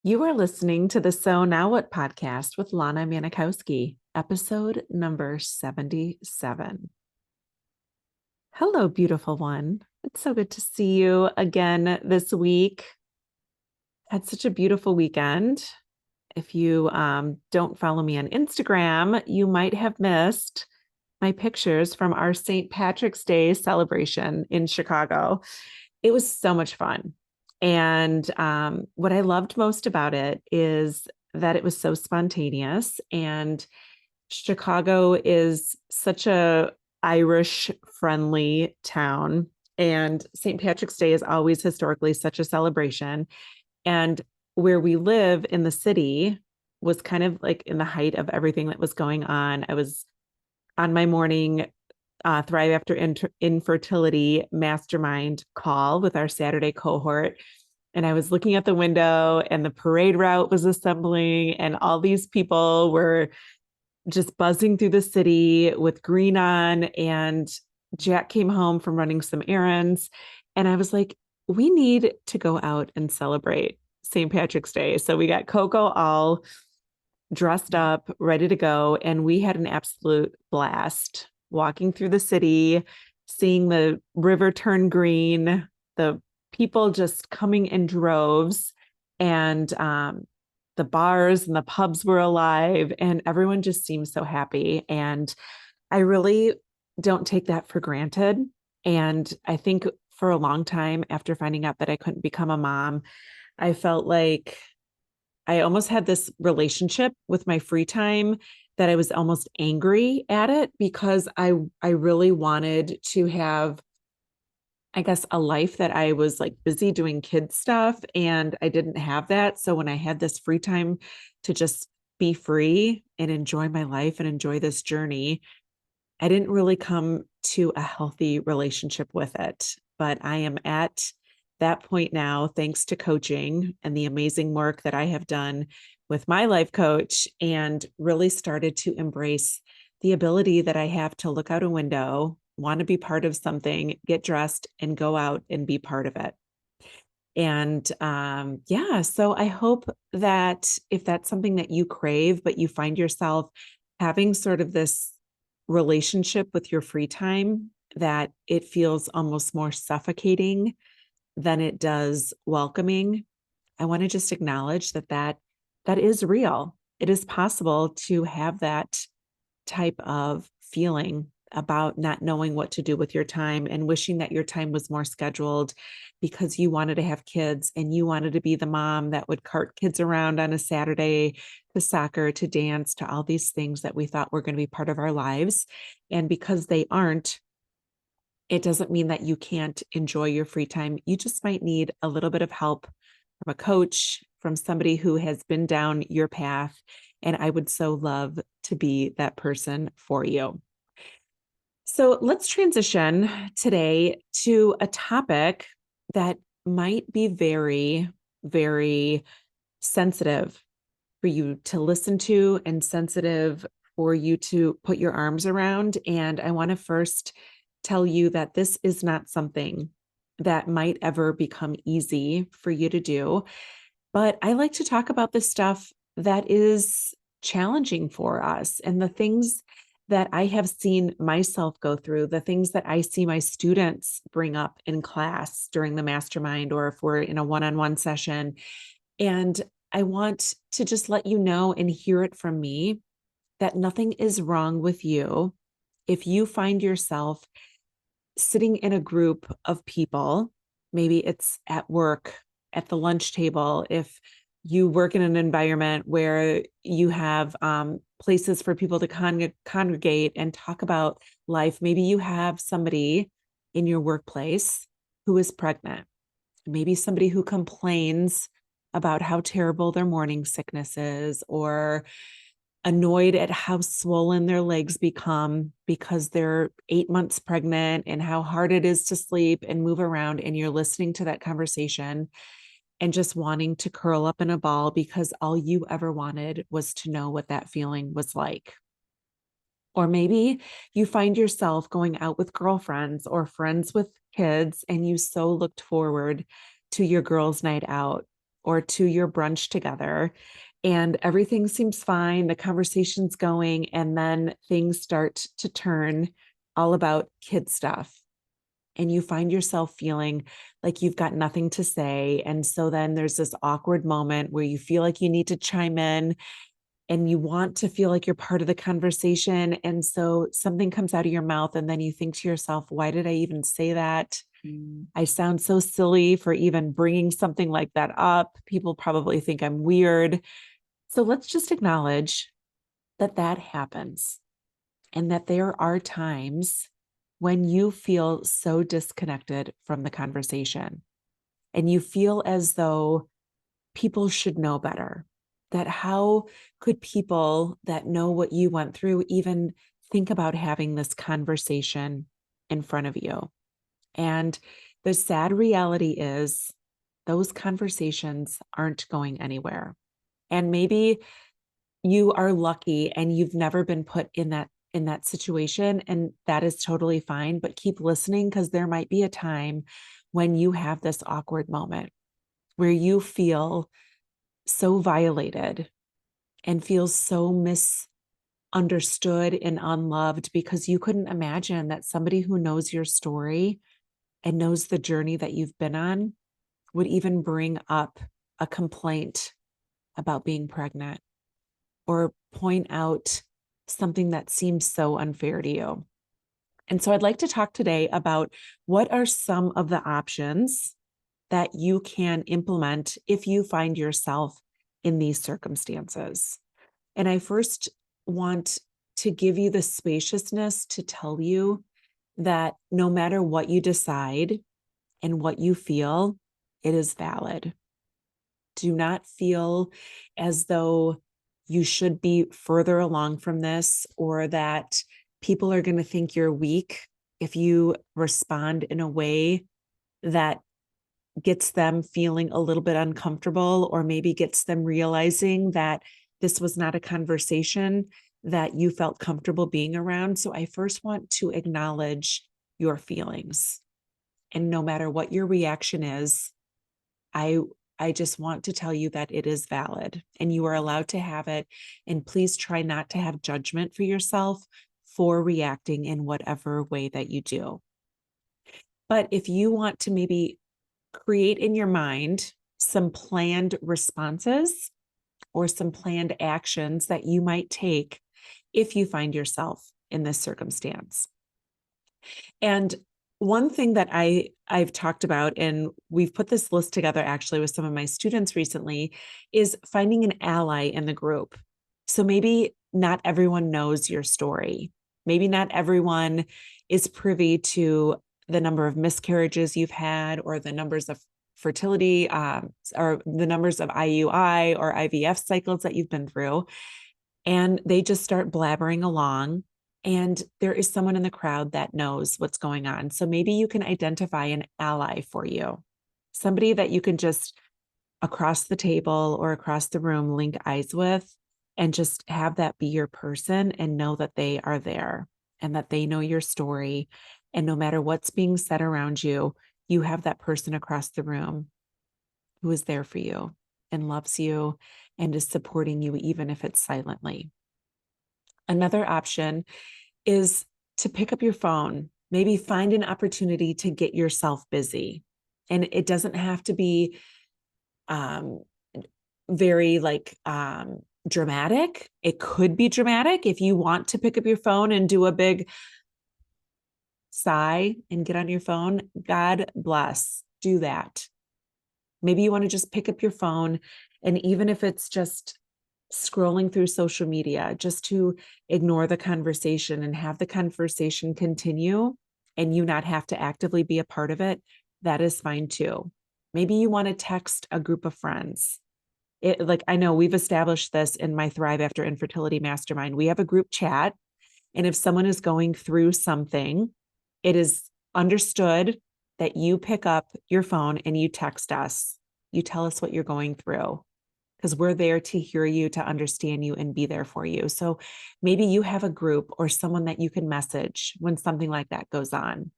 You are listening to the So Now What podcast with Lana Manikowski, episode number 77. Hello, beautiful one. It's so good to see you again this week. Had such a beautiful weekend. If you don't follow me on Instagram, you might have missed my pictures from our St. Patrick's Day celebration in Chicago. It was so much fun. And what I loved most about it is that it was so spontaneous. And Chicago is such a Irish friendly town. And St. Patrick's Day is always historically such a celebration. And where we live in the city was kind of like in the height of everything that was going on. I was on my morning Thrive After Infertility mastermind call with our Saturday cohort. And I was looking at the window and the parade route was assembling, and all these people were just buzzing through the city with green on. And Jack came home from running some errands. And I was like, we need to go out and celebrate St. Patrick's Day. So we got Coco all dressed up, ready to go. And we had an absolute blast walking through the city, seeing the river turn green, the people just coming in droves, and the bars and the pubs were alive, and everyone just seemed so happy. And I really don't take that for granted. And I think for a long time after finding out that I couldn't become a mom, I felt like I almost had this relationship with my free time that I was almost angry at it because I really wanted to have, I guess, a life that I was like busy doing kid stuff, and I didn't have that. So when I had this free time to just be free and enjoy my life and enjoy this journey, I didn't really come to a healthy relationship with it. But I am at that point now, thanks to coaching and the amazing work that I have done with my life coach, and really started to embrace the ability that I have to look out a window, want to be part of something, get dressed, and go out and be part of it. And yeah, so I hope that if that's something that you crave, but you find yourself having sort of this relationship with your free time, that it feels almost more suffocating than it does welcoming. I want to just acknowledge that is real. It is possible to have that type of feeling about not knowing what to do with your time and wishing that your time was more scheduled because you wanted to have kids and you wanted to be the mom that would cart kids around on a Saturday to soccer, to dance, to all these things that we thought were going to be part of our lives. And because they aren't, it doesn't mean that you can't enjoy your free time. You just might need a little bit of help from a coach, from somebody who has been down your path. And I would so love to be that person for you. So let's transition today to a topic that might be very, very sensitive for you to listen to and sensitive for you to put your arms around. And I want to first tell you that this is not something that might ever become easy for you to do. But I like to talk about the stuff that is challenging for us and the things that I have seen myself go through, the things that I see my students bring up in class during the mastermind, or if we're in a one-on-one session. And I want to just let you know and hear it from me that nothing is wrong with you if you find yourself sitting in a group of people. Maybe it's at work, at the lunch table, if you work in an environment where you have places for people to congregate and talk about life. Maybe you have somebody in your workplace who is pregnant, maybe somebody who complains about how terrible their morning sickness is, or annoyed at how swollen their legs become because they're 8 months pregnant, and how hard it is to sleep and move around. And you're listening to that conversation and just wanting to curl up in a ball because all you ever wanted was to know what that feeling was like. Or maybe you find yourself going out with girlfriends or friends with kids, and you so looked forward to your girls' night out. or to your brunch together, and everything seems fine, the conversation's going, and then things start to turn all about kid stuff. And you find yourself feeling like you've got nothing to say. And so then there's this awkward moment where you feel like you need to chime in and you want to feel like you're part of the conversation. And so something comes out of your mouth, and then you think to yourself, why did I even say that? I sound so silly for even bringing something like that up. People probably think I'm weird. So let's just acknowledge that that happens, and that there are times when you feel so disconnected from the conversation and you feel as though people should know better. That how could people that know what you went through even think about having this conversation in front of you? And the sad reality is those conversations aren't going anywhere. And maybe you are lucky and you've never been put in that situation, and that is totally fine, but keep listening, because there might be a time when you have this awkward moment where you feel so violated and feel so misunderstood and unloved, because you couldn't imagine that somebody who knows your story and knows the journey that you've been on would even bring up a complaint about being pregnant or point out something that seems so unfair to you. And so I'd like to talk today about what are some of the options that you can implement if you find yourself in these circumstances. And I first want to give you the spaciousness to tell you that no matter what you decide and what you feel, it is valid. Do not feel as though you should be further along from this, or that people are going to think you're weak if you respond in a way that gets them feeling a little bit uncomfortable, or maybe gets them realizing that this was not a conversation that you felt comfortable being around. So I first want to acknowledge your feelings. And no matter what your reaction is, I just want to tell you that it is valid and you are allowed to have it. And please try not to have judgment for yourself for reacting in whatever way that you do. But if you want to maybe create in your mind some planned responses or some planned actions that you might take if you find yourself in this circumstance. And one thing that I've talked about, and we've put this list together actually with some of my students recently, is finding an ally in the group. So maybe not everyone knows your story. Maybe not everyone is privy to the number of miscarriages you've had, or the numbers of fertility, or the numbers of IUI or IVF cycles that you've been through. And they just start blabbering along. And there is someone in the crowd that knows what's going on. So maybe you can identify an ally for you, somebody that you can just across the table or across the room link eyes with, and just have that be your person and know that they are there and that they know your story. And no matter what's being said around you, you have that person across the room who is there for you and loves you and is supporting you, even if it's silently. Another option is to pick up your phone, maybe find an opportunity to get yourself busy. And it doesn't have to be very dramatic. It could be dramatic if you want to pick up your phone and do a big sigh and get on your phone. God bless, do that. Maybe you want to just pick up your phone, and even if it's just scrolling through social media, just to ignore the conversation and have the conversation continue and you not have to actively be a part of it, that is fine too. Maybe you want to text a group of friends. I know we've established this in my Thrive After Infertility Mastermind. We have a group chat, and if someone is going through something, it is understood that you pick up your phone and you text us. You tell us what you're going through, because we're there to hear you, to understand you, and be there for you. So maybe you have a group or someone that you can message when something like that goes on.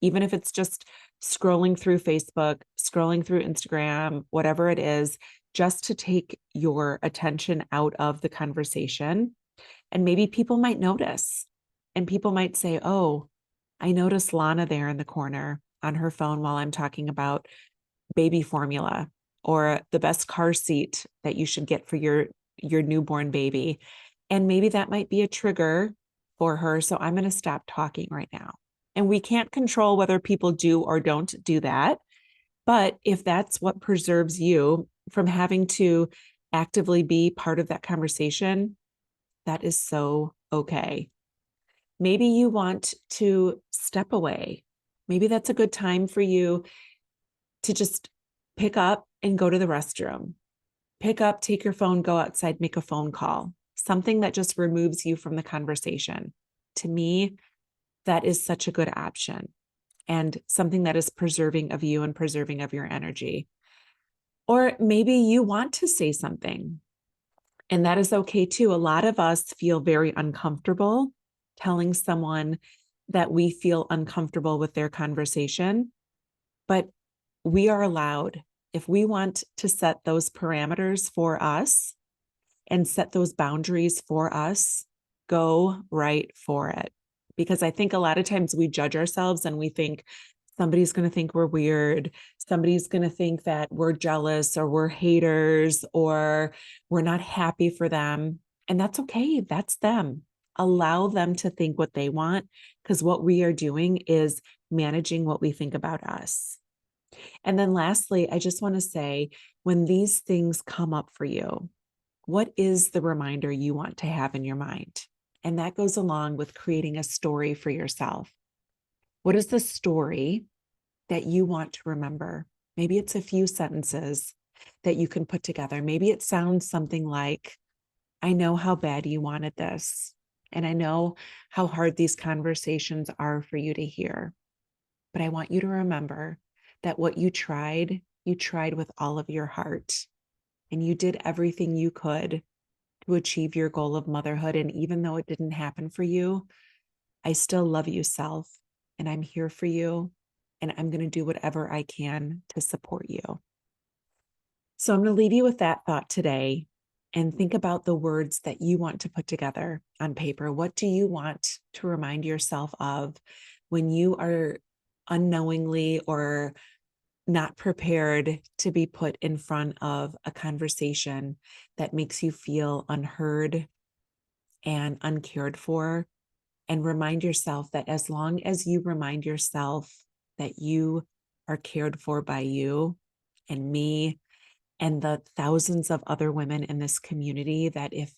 even if it's just scrolling through Facebook, scrolling through Instagram, whatever it is, just to take your attention out of the conversation. And maybe people might notice, and people might say, oh, I noticed Lana there in the corner on her phone while I'm talking about baby formula or the best car seat that you should get for your newborn baby. And maybe that might be a trigger for her. So I'm going to stop talking right now. And we can't control whether people do or don't do that. But if that's what preserves you from having to actively be part of that conversation, that is so okay. Maybe you want to step away. Maybe that's a good time for you to just pick up and go to the restroom. Pick up, take your phone, go outside, make a phone call, something that just removes you from the conversation. To me, that is such a good option and something that is preserving of you and preserving of your energy. Or maybe you want to say something, and that is okay too. A lot of us feel very uncomfortable telling someone that we feel uncomfortable with their conversation, but we are allowed, if we want to set those parameters for us and set those boundaries for us, go right for it. Because I think a lot of times we judge ourselves and we think somebody's going to think we're weird. Somebody's going to think that we're jealous or we're haters or we're not happy for them. And that's okay. That's them. Allow them to think what they want, because what we are doing is managing what we think about us. And then lastly, I just want to say, when these things come up for you, what is the reminder you want to have in your mind? And that goes along with creating a story for yourself. What is the story that you want to remember? Maybe it's a few sentences that you can put together. Maybe it sounds something like, I know how bad you wanted this, and I know how hard these conversations are for you to hear. But I want you to remember that what you tried with all of your heart, and you did everything you could to achieve your goal of motherhood. And even though it didn't happen for you, I still love you, self, and I'm here for you. And I'm going to do whatever I can to support you. So I'm going to leave you with that thought today, and think about the words that you want to put together on paper. What do you want to remind yourself of when you are unknowingly or not prepared to be put in front of a conversation that makes you feel unheard and uncared for? And remind yourself that as long as you remind yourself that you are cared for by you and me and the thousands of other women in this community, that if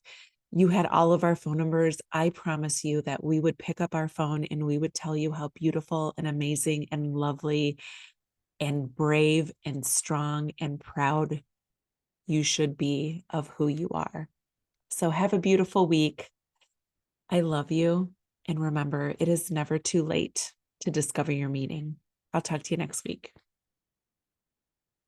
you had all of our phone numbers, I promise you that we would pick up our phone and we would tell you how beautiful and amazing and lovely and brave and strong and proud you should be of who you are. So have a beautiful week. I love you. And remember, it is never too late to discover your meaning. I'll talk to you next week.